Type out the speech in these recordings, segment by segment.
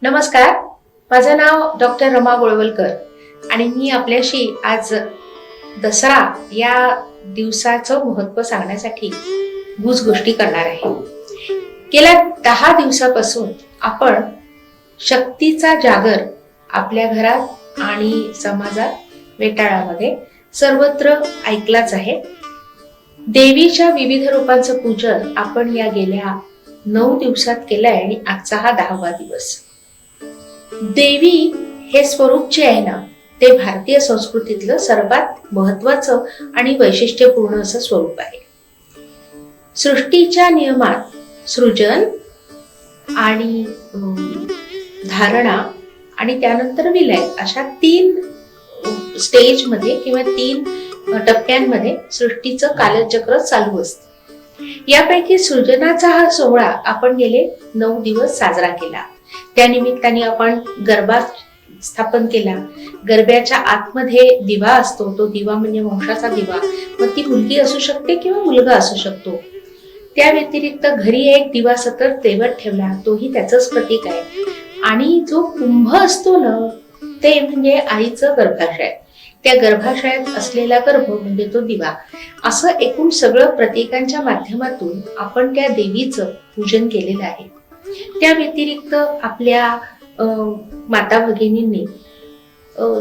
नमस्कार, माझं नाव डॉक्टर रमा गोळवलकर आणि मी आपल्याशी आज दसरा या दिवसाचं महत्त्व सांगण्यासाठी गोष्टी करणार आहे. गेल्या 10 दिवसापासून आपण शक्तीचा जागर आपल्या घरात आणि समाजात, वेटाळामध्ये सर्वत्र ऐकलाच आहे. देवीच्या विविध रूपांचं पूजन आपण या गेल्या 9 दिवसात केलंय आणि आजचा हा 10वा दिवस. देवी हे स्वरूप जे आहे ना, ते भारतीय संस्कृतीतलं सर्वात महत्वाचं आणि वैशिष्ट्यपूर्ण असं स्वरूप आहे. सृष्टीच्या नियमात सृजन आणि धारणा आणि त्यानंतर विलय अशा 3 स्टेजमध्ये किंवा 3 टप्प्यांमध्ये सृष्टीचं कालचक्र चालू असतं. यापैकी सृजनाचा हा सोहळा आपण गेले 9 दिवस साजरा केला. त्या निमित्ताने आपण गरबा स्थापन केला. गरब्याच्या आतमध्ये दिवा असतो, तो दिवा म्हणजे वंशाचा दिवा, मग ती मुलगी असू शकते किंवा मुलगा असू शकतो. त्या व्यतिरिक्त घरी एक दिवा सतत तेवत ठेवला, तोही त्याचंच प्रतीक आहे. आणि जो कुंभ असतो ना, ते म्हणजे आईचं गर्भाशय. त्या गर्भाशयात असलेला गर्भ म्हणजे तो दिवा. असं एकूण सगळं प्रतीकांच्या माध्यमातून आपण त्या देवीचं पूजन केलेलं आहे. त्या व्यतिरिक्त आपल्या माता भगिनींनी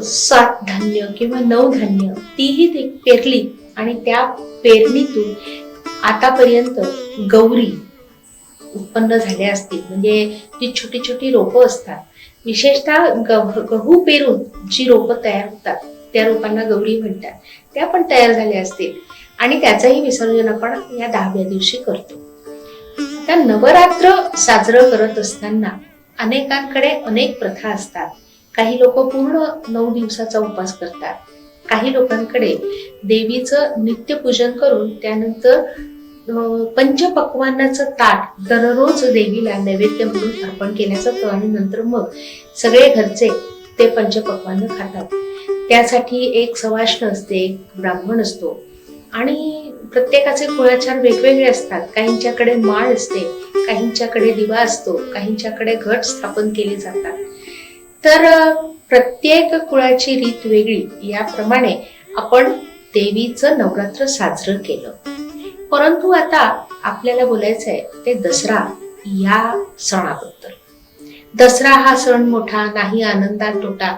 7 धान्य किंवा 9 धान्य तीही ते पेरली आणि त्या पेरणीतून आतापर्यंत गौरी उत्पन्न झाल्या असतील. म्हणजे जी छोटी छोटी रोपं असतात, विशेषतः गहू पेरून जी रोपं तयार होतात त्या रोपांना गौरी म्हणतात, त्या पण तयार झाल्या असतील आणि त्याचंही विसर्जन आपण या 10व्या दिवशी करतो. आता नवरात्र साजरं करत असताना अनेकांकडे अनेक प्रथा असतात. काही लोक पूर्ण 9 दिवसाचा उपवास करतात. काही लोकांकडे देवीचं नित्यपूजन करून त्यानंतर पंचपक्वान्नाचं ताट दररोज देवीला नैवेद्य म्हणून अर्पण केलं जातं आणि नंतर मग सगळे घरचे ते पंचपक्वान्न खातात. त्यासाठी एक सवाष्ण असते, एक ब्राह्मण असतो आणि प्रत्येकाचे कुळाचार वेगवेगळे असतात. काहींच्याकडे माळ असते, काहींच्याकडे दिवा असतो, काहींच्याकडे घट स्थापन केले जातात. तर प्रत्येक कुळाची रीत वेगळी. याप्रमाणे आपण देवीचं नवरात्र साजरं केलं. परंतु आता आपल्याला बोलायचं आहे ते दसरा या सणाबद्दल. दसरा हा सण मोठा नाही आनंदात तोटा,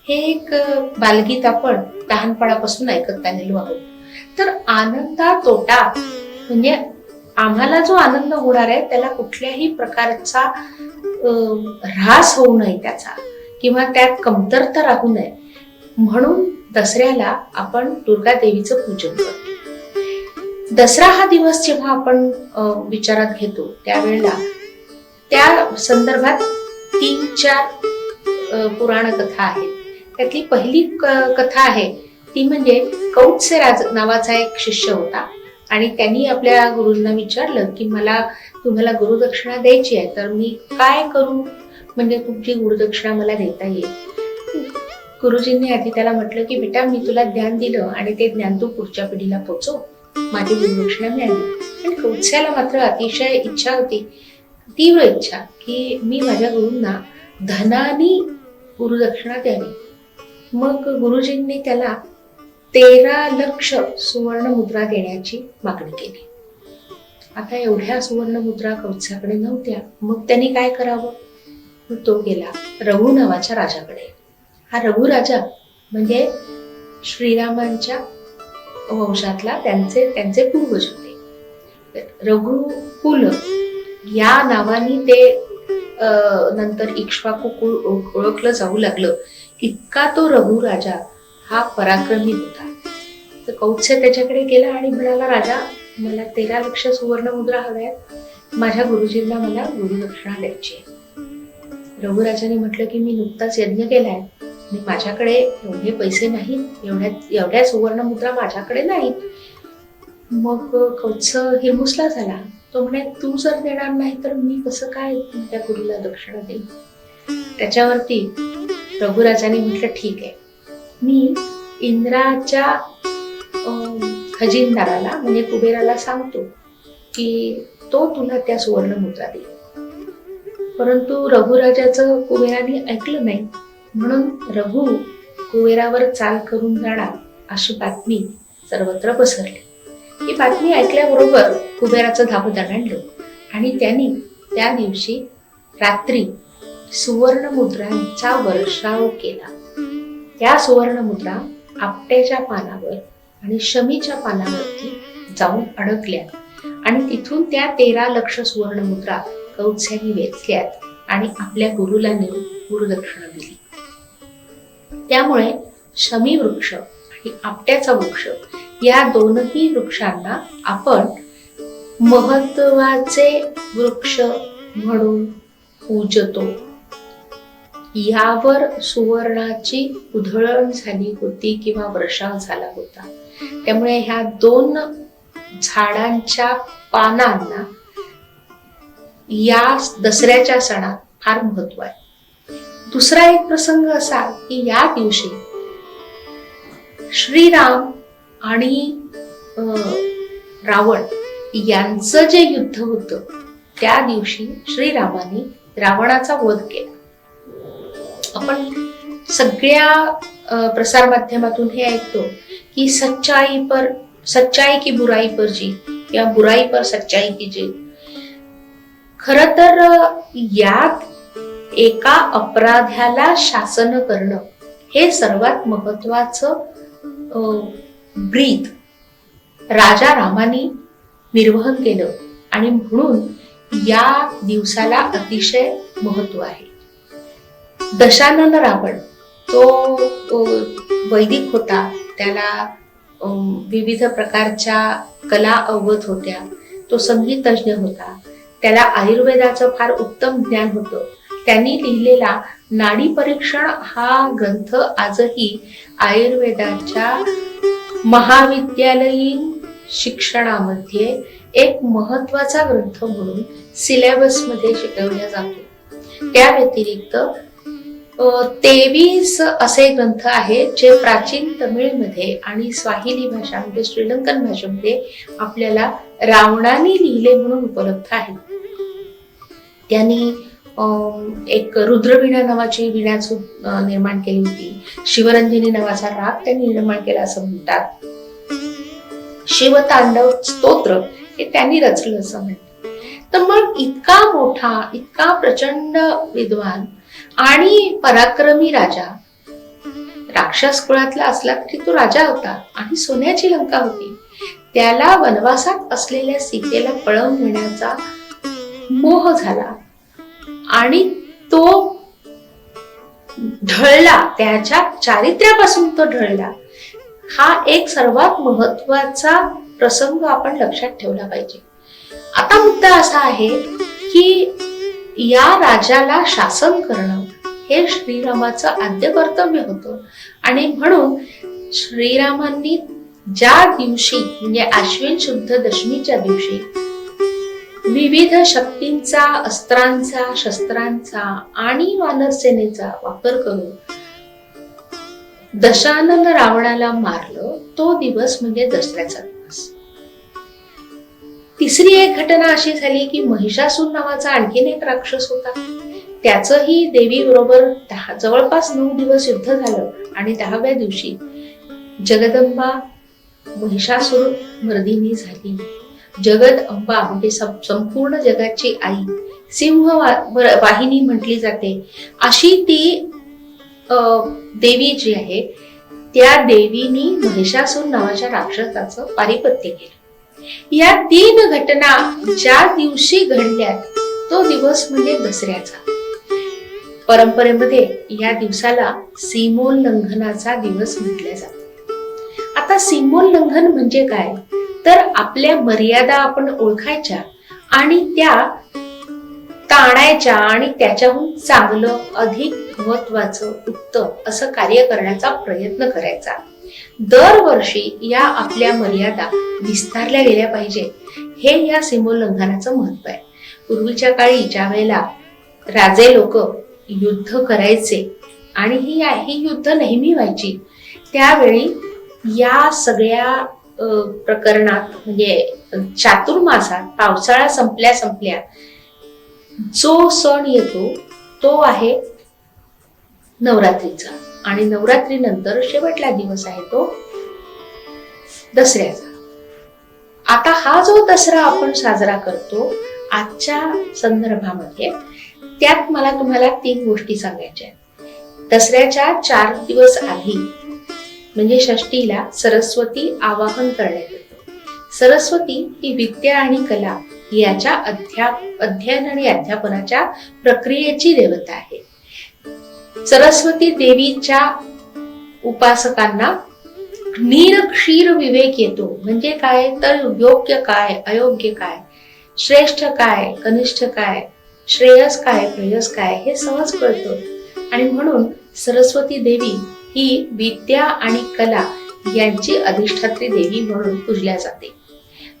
हे एक बालगीत आपण लहानपणापासून ऐकत आलेलो आहोत. तर आनंदा तोटा म्हणजे आम्हाला जो आनंद होणार आहे त्याला कुठल्याही प्रकारचा ऱ्हास होऊ नये त्याचा, किंवा त्यात कमतरता राहू नये, म्हणून दसऱ्याला आपण दुर्गा देवीचं पूजन करतो. दसरा हा दिवस जेव्हा आपण विचारात घेतो त्यावेळेला त्या संदर्भात 3-4 पुराण कथा आहेत. त्यातली पहिली कथा आहे ती म्हणजे कौत्स्य नावाचा एक शिष्य होता आणि त्यांनी आपल्या गुरूंना विचारलं की मला तुम्हाला गुरुदक्षिणा द्यायची आहे, तर मी काय करू म्हणजे तुमची गुरुदक्षिणा मला देता येईल. गुरुजींनी आधी त्याला म्हटलं की बेटा, मी तुला ज्ञान दिलं आणि ते ज्ञान तू पुढच्या पिढीला पोहोचव, माझी गुरुदक्षिणा मिळाली. पण कौत्स्याला मात्र अतिशय इच्छा होती, तीव्र इच्छा, की मी माझ्या गुरूंना धनानी गुरुदक्षिणा द्यावी. मग गुरुजींनी त्याला 13 लक्ष सुवर्ण मुद्रा देण्याची मागणी केली. आता एवढ्या सुवर्ण मुद्रा कौत्स्याकडे नव्हत्या. मग त्यांनी काय करावं? तो गेला रघु नावाच्या राजाकडे. हा रघु राजा म्हणजे श्रीरामांच्या वंशातला त्यांचे पूर्वज होते. रघुकुल या नावाने ते नंतर इक्ष्वाकू कुळ ओळखलं जाऊ लागलं. इतका तो रघु राजा हा पराक्रमी होता. तर कौत्स्य त्याच्याकडे गेला आणि म्हणाला, राजा, मला 13 लक्ष सुवर्ण मुद्रा हव्यात, माझ्या गुरुजींना मला गुरुदक्षिणा द्यायची आहे. रघुराजाने म्हटलं की मी नुकताच यज्ञ केलाय आणि माझ्याकडे एवढे पैसे नाहीत, एवढ्या सुवर्ण मुद्रा माझ्याकडे नाहीत. मग कौत्स्य हिरमुसला झाला. तो म्हणे, तू जर देणार नाही तर मी कसं काय तुमच्या गुरुला दक्षिणा देईन. त्याच्यावरती रघुराजाने म्हटलं, ठीक आहे, मी इंद्राच्या खजिनदाराला म्हणजे कुबेराला सांगतो की तो तुला त्या सुवर्ण मुद्रा देईल. परंतु रघुराजाचं कुबेराने ऐकलं नाही, म्हणून रघु कुबेरावर चाल करून जाणार अशी बातमी सर्वत्र पसरली. ही बातमी ऐकल्याबरोबर कुबेराचं धाव दणाणलं आणि त्यांनी त्या दिवशी रात्री सुवर्ण मुद्रांचा वर्षाव केला. त्या सुवर्ण मुद्रा आपट्याच्या पानावर आणि शमीच्या पानावरती जाऊन अडकल्या आणि तिथून त्या 13 लक्ष सुवर्ण मुद्रा कौत्स्याने वेचल्यात आणि आपल्या गुरुला नेऊन गुरुदक्षिणा दिली. त्यामुळे शमी वृक्ष आणि आपट्याचा वृक्ष या दोनही वृक्षांना आपण महत्वाचे वृक्ष म्हणून पूजतो. यावर सुवर्णाची उधळण झाली होती किंवा वर्षाव झाला होता. त्यामुळे ह्या 2 झाडांच्या पानांना या दसऱ्याच्या सणात फार महत्व आहे. दुसरा एक प्रसंग असा की या दिवशी श्रीराम आणि रावण यांचं जे युद्ध होतं त्या दिवशी श्रीरामाने रावणाचा वध केला. आपण सगळ्या प्रसार माध्यमातून हे ऐकतो की सच्चाई की बुराई पर जीत या बुराई पर सच्चाई की जीत. खर तर यात एका अपराध्याला शासन करणं हे सर्वात महत्वाचं ब्रीद राजा रामानी निर्वहन केलं आणि म्हणून या दिवसाला अतिशय महत्व आहे. दशानन रावण तो वैदिक होता, त्याला विविध प्रकारच्या कला अवगत होत्या, तो संगीतज्ञ होता, त्याला आयुर्वेदाचं फार उत्तम ज्ञान होतं. त्यांनी लिहिलेला नाडी परीक्षण हा ग्रंथ आजही आयुर्वेदाच्या महाविद्यालयीन शिक्षणामध्ये एक महत्वाचा ग्रंथ म्हणून सिलेबस मध्ये शिकवला जातो. त्या व्यतिरिक्त 23 असे ग्रंथ आहेत जे प्राचीन तमिळमध्ये आणि स्वाहिली भाषा म्हणजे श्रीलंकन भाषेमध्ये आपल्याला रावणाने लिहिले म्हणून उपलब्ध आहेत. त्यांनी एक रुद्रवीणा नावाची वीणा निर्माण केली होती. शिवरंजनी नावाचा राग त्यांनी निर्माण केला असं म्हणतात. शिवतांडव स्तोत्र हे त्यांनी रचलं असं म्हणतात. तर मग इतका मोठा, इतका प्रचंड विद्वान आणि पराक्रमी राजा, राक्षस कुळातला असला तरी तो राजा होता आणि सोन्याची लंका होती, त्याला वनवासात असलेल्या सीतेला पळवून नेण्याचा मोह झाला आणि तो ढळला, त्याच्या चारित्र्यापासून तो ढळला. हा एक सर्वात महत्वाचा प्रसंग आपण लक्षात ठेवला पाहिजे. आता मुद्दा असा आहे की या राजाला शासन करणं हे श्रीरामाचं आद्य कर्तव्य होतं आणि म्हणून श्रीरामांनी ज्या दिवशी म्हणजे आश्विन शुद्ध दशमीच्या दिवशी विविध शक्तींचा, अस्त्रांचा, शस्त्रांचा आणि वानर सेनेचा वापर करून दशानन रावणाला मारलं, तो दिवस म्हणजे दसऱ्याचा दिवस. तिसरी एक घटना अशी झाली की महिषासूर नावाचा आणखीन एक राक्षस होता. त्याचंही देवी बरोबर जवळपास 9 दिवस युद्ध झालं आणि 10व्या दिवशी जगदंबा महिषासूर मर्दिनी झाली. जगदंबा म्हणजे संपूर्ण जगाची आई, सिंह वाहिनी म्हटली जाते, अशी ती देवी जी आहे त्या देवीनी महिषासूर नावाच्या राक्षसाचं पारिपत्य केलं. या 3 घटना ज्या दिवशी घडल्या तो दिवस म्हणजे दसऱ्याचा. परंपरेमध्ये या दिवसाला सीमोल्लंघनाचा दिवस म्हटले जाते. आता सीमोल्लंघन म्हणजे काय, तर आपल्या मर्यादा आपण ओळखायच्या आणि त्या ताणायच्या आणि त्याच्याहून चांगलं, अधिक महत्वाचं, उत्तम असं कार्य करण्याचा प्रयत्न करायचा. दरवर्षी या आपल्या मर्यादा विस्तारल्या गेल्या पाहिजे, हे या सीमोल्लंघनाचं महत्व आहे. पूर्वीच्या काळी ज्या वेळेला राजे लोक युद्ध करायचे आणि ही युद्ध नेहमी व्हायची, त्यावेळी या सगळ्या प्रकरणात म्हणजे चातुर्मासात पावसाळा संपल्या जो सण येतो तो आहे नवरात्रीचा, आणि नवरात्रीनंतर शेवटला दिवस आहे तो दसऱ्याचा. आता हा जो दसरा आपण साजरा करतो आजच्या संदर्भामध्ये, त्यात मला तुम्हाला 3 गोष्टी सांगायच्या आहेत. दसऱ्याच्या 4 दिवस आधी म्हणजे षष्टीला सरस्वती आवाहन करण्यात येतं. सरस्वती ही विद्या आणि कला याच्या अध्ययन आणि अध्यापनाच्या प्रक्रियेची देवता आहे. सरस्वती देवीच्या उपासकांना क्षीर विवेक येतो. म्हणजे काय तर योग्य काय, अयोग्य काय, श्रेष्ठ काय, कनिष्ठ काय, श्रेयस काय, प्रेयस काय हे सहज कळतं. आणि म्हणून सरस्वती देवी ही विद्या आणि कला यांची अधिष्ठात्री देवी म्हणून पूजल्या जाते.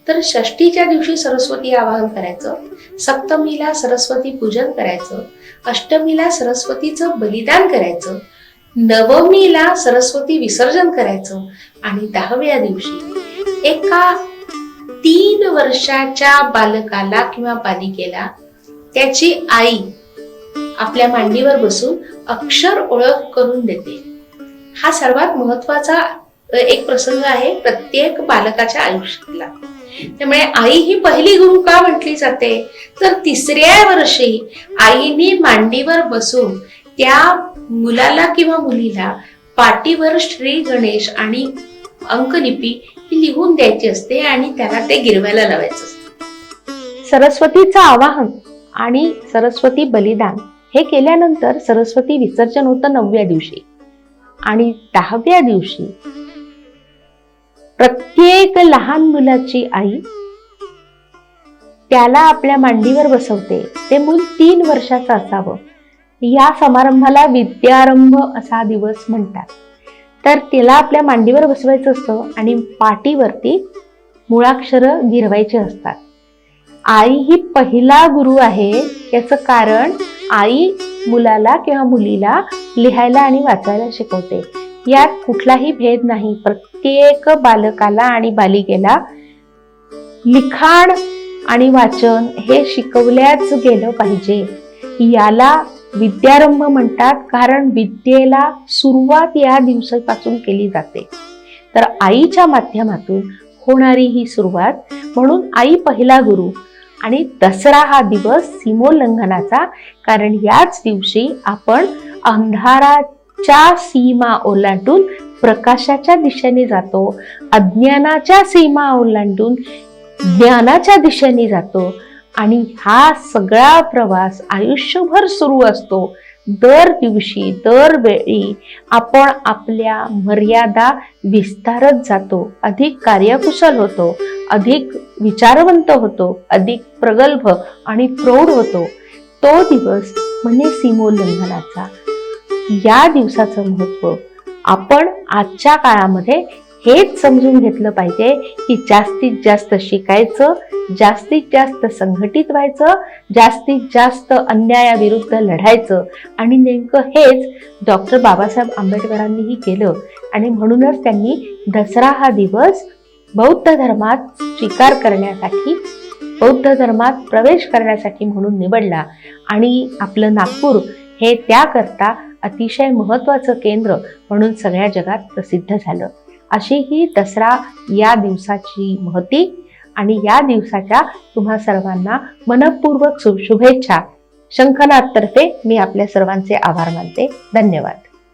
तर षष्टीच्या दिवशी सरस्वती आवाहन करायचं, सप्तमीला सरस्वती पूजन करायचं, अष्टमीला सरस्वतीचं बलिदान करायचं, नवमीला सरस्वती विसर्जन करायचं, आणि 10व्या दिवशी एका 3 वर्षाच्या बालकाला किंवा बालिकेला त्याची आई आपल्या मांडीवर बसून अक्षर ओळख करून देते. हा सर्वात महत्वाचा एक प्रसंग आहे प्रत्येक बालकाच्या आयुष्यातला. त्यामुळे आई ही पहिली गुरु का म्हटली जाते, तर 3ऱ्या वर्षी आईने मांडीवर बसून त्या मुलाला किंवा मुलीला पाटीवर श्री गणेश आणि अंकलिपी ही लिहून द्यायची असते आणि त्याला ते गिरवायला लावायचं असतं. सरस्वतीचं आवाहन आणि सरस्वती बलिदान हे केल्यानंतर सरस्वती विसर्जन होतं 9व्या दिवशी. आणि 10व्या दिवशी प्रत्येक लहान मुलाची आई त्याला आपल्या मांडीवर बसवते. ते मूल 3 वर्षाचं असावं. या समारंभाला विद्यारंभ असा दिवस म्हणतात. तर त्याला आपल्या मांडीवर बसवायचं असतं आणि पाटीवरती मुळाक्षर गिरवायचे असतात. आई ही पहिला गुरु आहे. याचं कारण आई मुलाला किंवा मुलीला लिहायला आणि वाचायला शिकवते. यात कुठलाही भेद नाही. प्रत्येक बालकाला आणि बालिकेला लिखाण आणि वाचन हे शिकवल्याच गेलं पाहिजे. याला विद्यारंभ म्हणतात, कारण विद्येला सुरुवात या दिवसापासून केली जाते. तर आईच्या माध्यमातून होणारी ही सुरुवात, म्हणून आई पहिला गुरु. आणि दसरा हा दिवस सीमोल्लंघनाचा, कारण याच दिवशी आपण अंधाराच्या सीमा ओलांडून प्रकाशाच्या दिशेने जातो, अज्ञानाच्या सीमा ओलांडून ज्ञानाच्या दिशेने जातो. आणि हा सगळा प्रवास आयुष्यभर सुरू असतो. दर दिवशी दरवेळी आपण आपल्या मर्यादा विस्तारत जातो, अधिक कार्यकुशल होतो, अधिक विचारवंत होतो, अधिक प्रगल्भ आणि प्रौढ होतो. तो दिवस म्हणजे सीमोल्लंघनाचा. या दिवसाचं महत्व आपण आजच्या काळामध्ये हेच समजून घेतलं पाहिजे की जास्तीत जास्त शिकायचं, जास्तीत जास्त संघटित व्हायचं, जास्तीत जास्त अन्यायाविरुद्ध लढायचं. आणि नेमकं हेच डॉक्टर बाबासाहेब आंबेडकरांनीही केलं. आणि म्हणूनच त्यांनी दसरा हा दिवस बौद्ध धर्मात स्वीकार करण्यासाठी, बौद्ध धर्मात प्रवेश करण्यासाठी म्हणून निवडला. आणि आपलं नागपूर हे त्याकरता अतिशय महत्वाचं केंद्र म्हणून सगळ्या जगात प्रसिद्ध झालं. अशी ही दसरा या दिवसाची महती. आणि या दिवसाच्या तुम्हा सर्वांना मनपूर्वक शुभेच्छा. शंखनाद तर्फे मी आपल्या सर्वांचे आभार मानते. धन्यवाद.